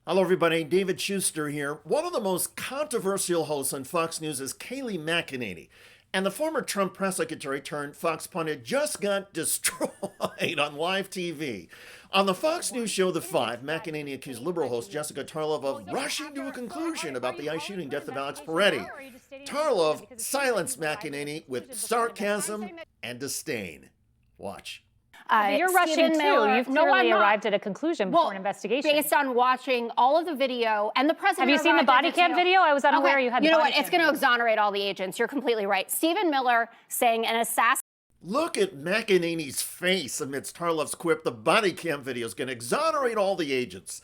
Hello, everybody. David Shuster here. One of the most controversial hosts on Fox News is Keighley Mcenany. And the former Trump press secretary turned Fox pundit just got destroyed on live TV. On the Fox News show The Five, McEnany accused liberal host Jessica Tarlov of rushing to a conclusion about the ICE shooting death of Alex Pretti. Tarlov silenced McEnany with sarcasm and disdain. Watch. You're rushing too. You've clearly arrived at a conclusion before an investigation. Based on watching all of the video and the president. Have you seen the body cam video? I was unaware you had the body cam. You know what? It's going to exonerate all the agents. You're completely right. Stephen Miller saying an assassin. Look at McEnany's face amidst Tarlov's quip, the body cam video is going to exonerate all the agents.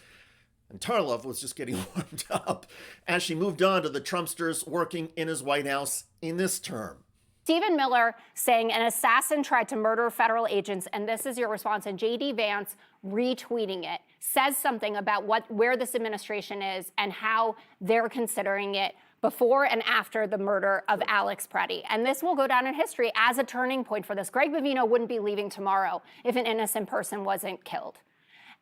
And Tarlov was just getting warmed up as she moved on to the Trumpsters working in his White House in this term. Stephen Miller saying an assassin tried to murder federal agents, and this is your response. And J.D. Vance retweeting it says something about where this administration is and how they're considering it before and after the murder of Alex Pretti. And this will go down in history as a turning point for this. Greg Bovino wouldn't be leaving tomorrow if an innocent person wasn't killed.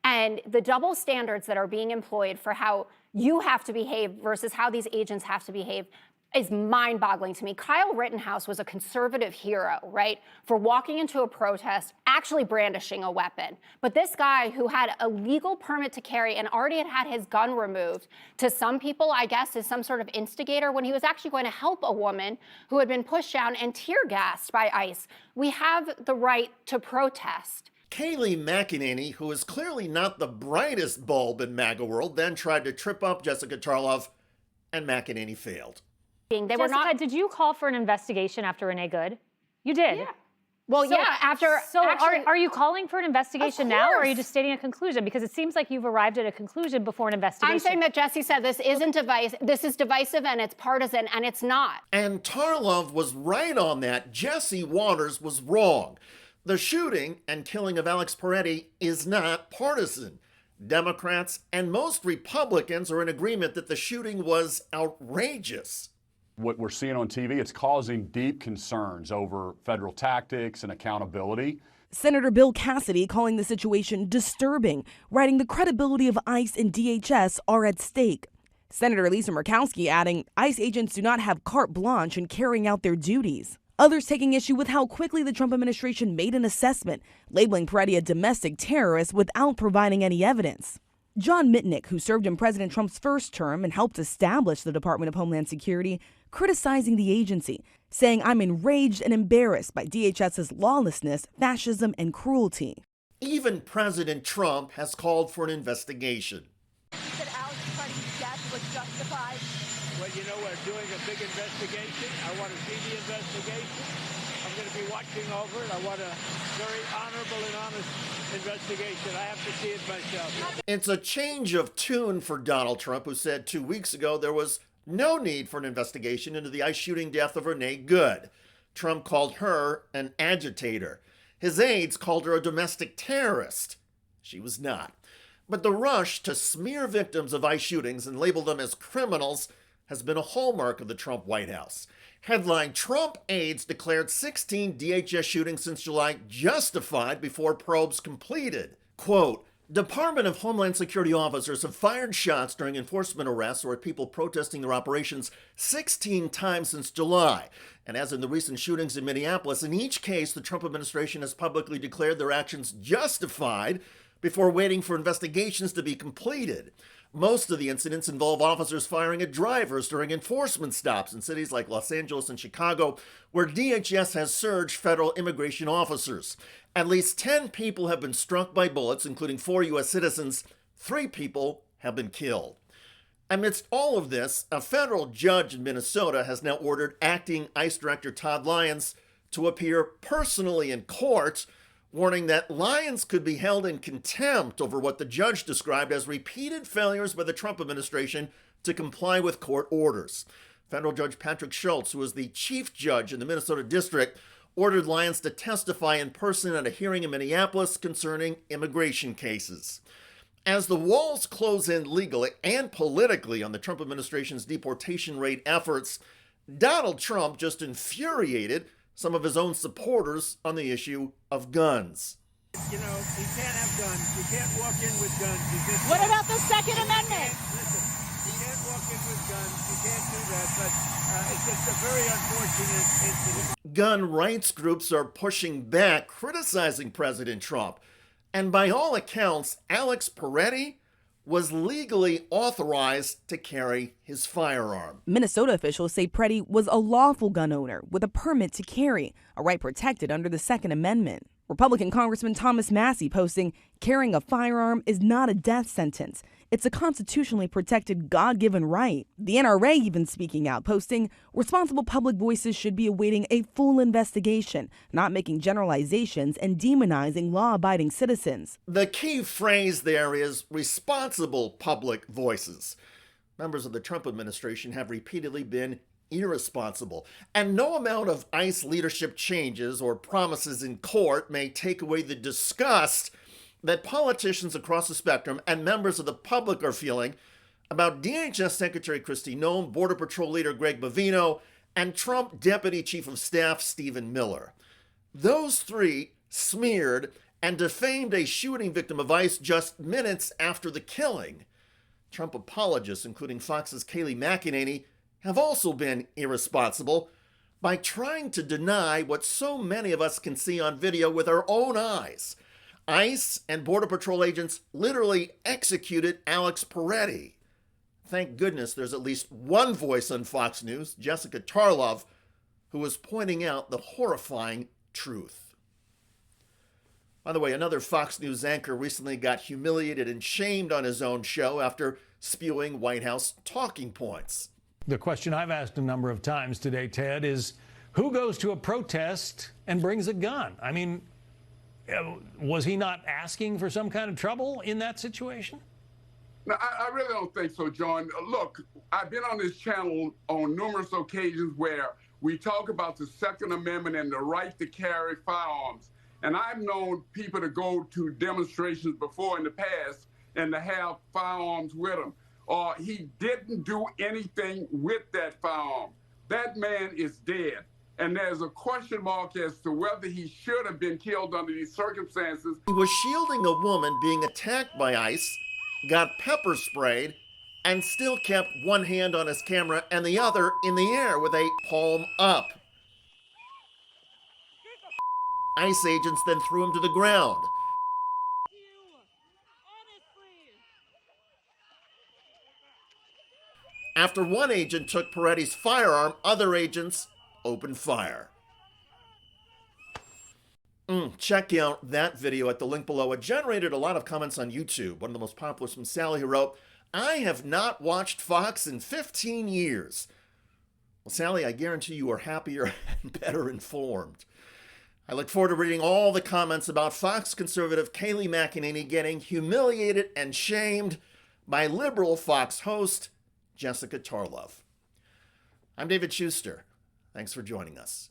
And the double standards that are being employed for how you have to behave versus how these agents have to behave is mind-boggling to me. Kyle Rittenhouse was a conservative hero, right, for walking into a protest, actually brandishing a weapon. But this guy who had a legal permit to carry and already had his gun removed, to some people, I guess, is some sort of instigator when he was actually going to help a woman who had been pushed down and tear-gassed by ICE. We have the right to protest. Keighley Mcenany, who is clearly not the brightest bulb in MAGA world, then tried to trip up Jessica Tarlov, and McEnany failed. Jessica, did you call for an investigation after Renee Good? You did? Yeah. Well, so, yeah, after... So are you calling for an investigation now, or are you just stating a conclusion? Because it seems like you've arrived at a conclusion before an investigation. I'm saying that Jesse said this isn't this is divisive and it's partisan, and it's not. And Tarlov was right on that. Jesse Waters was wrong. The shooting and killing of Alex Pretti is not partisan. Democrats and most Republicans are in agreement that the shooting was outrageous. What we're seeing on TV, it's causing deep concerns over federal tactics and accountability. Senator Bill Cassidy calling the situation disturbing, writing the credibility of ICE and DHS are at stake. Senator Lisa Murkowski adding ICE agents do not have carte blanche in carrying out their duties. Others taking issue with how quickly the Trump administration made an assessment, labeling Pretti a domestic terrorist without providing any evidence. John Mitnick, who served in President Trump's first term and helped establish the Department of Homeland Security, criticizing the agency, saying, "I'm enraged and embarrassed by DHS's lawlessness, fascism, and cruelty." Even President Trump has called for an investigation. You said Alex Pretti's death was justified. Well, you know, we're doing a big investigation. I want to see the investigation. I'm going to be watching over it. I want a very honorable and honest investigation. I have to see it myself. It's a change of tune for Donald Trump, who said 2 weeks ago there was no need for an investigation into the ICE shooting death of Renee Good. Trump called her an agitator. His aides called her a domestic terrorist. She was not. But the rush to smear victims of ICE shootings and label them as criminals has been a hallmark of the Trump White House. Headline: Trump aides declared 16 DHS shootings since July justified before probes completed. Quote, Department of Homeland Security officers have fired shots during enforcement arrests or at people protesting their operations 16 times since July. And as in the recent shootings in Minneapolis, in each case, the Trump administration has publicly declared their actions justified before waiting for investigations to be completed. Most of the incidents involve officers firing at drivers during enforcement stops in cities like Los Angeles and Chicago, where DHS has surged federal immigration officers. At least 10 people have been struck by bullets, including 4 U.S. citizens. 3 people have been killed. Amidst all of this, a federal judge in Minnesota has now ordered acting ICE Director Todd Lyons to appear personally in court, warning that Lyons could be held in contempt over what the judge described as repeated failures by the Trump administration to comply with court orders. Federal Judge Patrick Schultz, who is the chief judge in the Minnesota District, ordered Lyons to testify in person at a hearing in Minneapolis concerning immigration cases. As the walls close in legally and politically on the Trump administration's deportation rate efforts, Donald Trump just infuriated some of his own supporters on the issue of guns. You know, you can't have guns. You can't walk in with guns. What about the Second Amendment? You can't do that, but it's just a very unfortunate incident. Gun rights groups are pushing back, criticizing President Trump. And by all accounts, Alex Pretti was legally authorized to carry his firearm. Minnesota officials say Pretti was a lawful gun owner with a permit to carry, a right protected under the Second Amendment. Republican Congressman Thomas Massey posting, "Carrying a firearm is not a death sentence. It's a constitutionally protected God-given right." The NRA even speaking out, posting, "Responsible public voices should be awaiting a full investigation, not making generalizations and demonizing law-abiding citizens." The key phrase there is responsible public voices. Members of the Trump administration have repeatedly been irresponsible, and no amount of ICE leadership changes or promises in court may take away the disgust that politicians across the spectrum and members of the public are feeling about DHS Secretary Kristi Noem, Border Patrol leader Greg Bovino, and Trump Deputy Chief of Staff Stephen Miller. Those three smeared and defamed a shooting victim of ICE just minutes after the killing. Trump apologists, including Fox's Keighley Mcenany, have also been irresponsible by trying to deny what so many of us can see on video with our own eyes. ICE and Border Patrol agents literally executed Alex Pretti. Thank goodness there's at least one voice on Fox News, Jessica Tarlov, who was pointing out the horrifying truth. By the way, another Fox News anchor recently got humiliated and shamed on his own show after spewing White House talking points. The question I've asked a number of times today, Ted, is who goes to a protest and brings a gun? I mean, was he not asking for some kind of trouble in that situation? No, I really don't think so, John. Look, I've been on this channel on numerous occasions where we talk about the Second Amendment and the right to carry firearms. And I've known people to go to demonstrations before in the past and to have firearms with them. He didn't do anything with that firearm. That man is dead. And there's a question mark as to whether he should have been killed under these circumstances. He was shielding a woman being attacked by ICE, got pepper sprayed, and still kept one hand on his camera and the other in the air with a palm up. ICE agents then threw him to the ground. After one agent took Pretti's firearm, other agents opened fire. Check out that video at the link below. It generated a lot of comments on YouTube. One of the most popular was from Sally, who wrote, "I have not watched Fox in 15 years. Well, Sally, I guarantee you are happier and better informed. I look forward to reading all the comments about Fox conservative Keighley Mcenany getting humiliated and shamed by liberal Fox host Jessica Tarlov. I'm David Shuster. Thanks for joining us.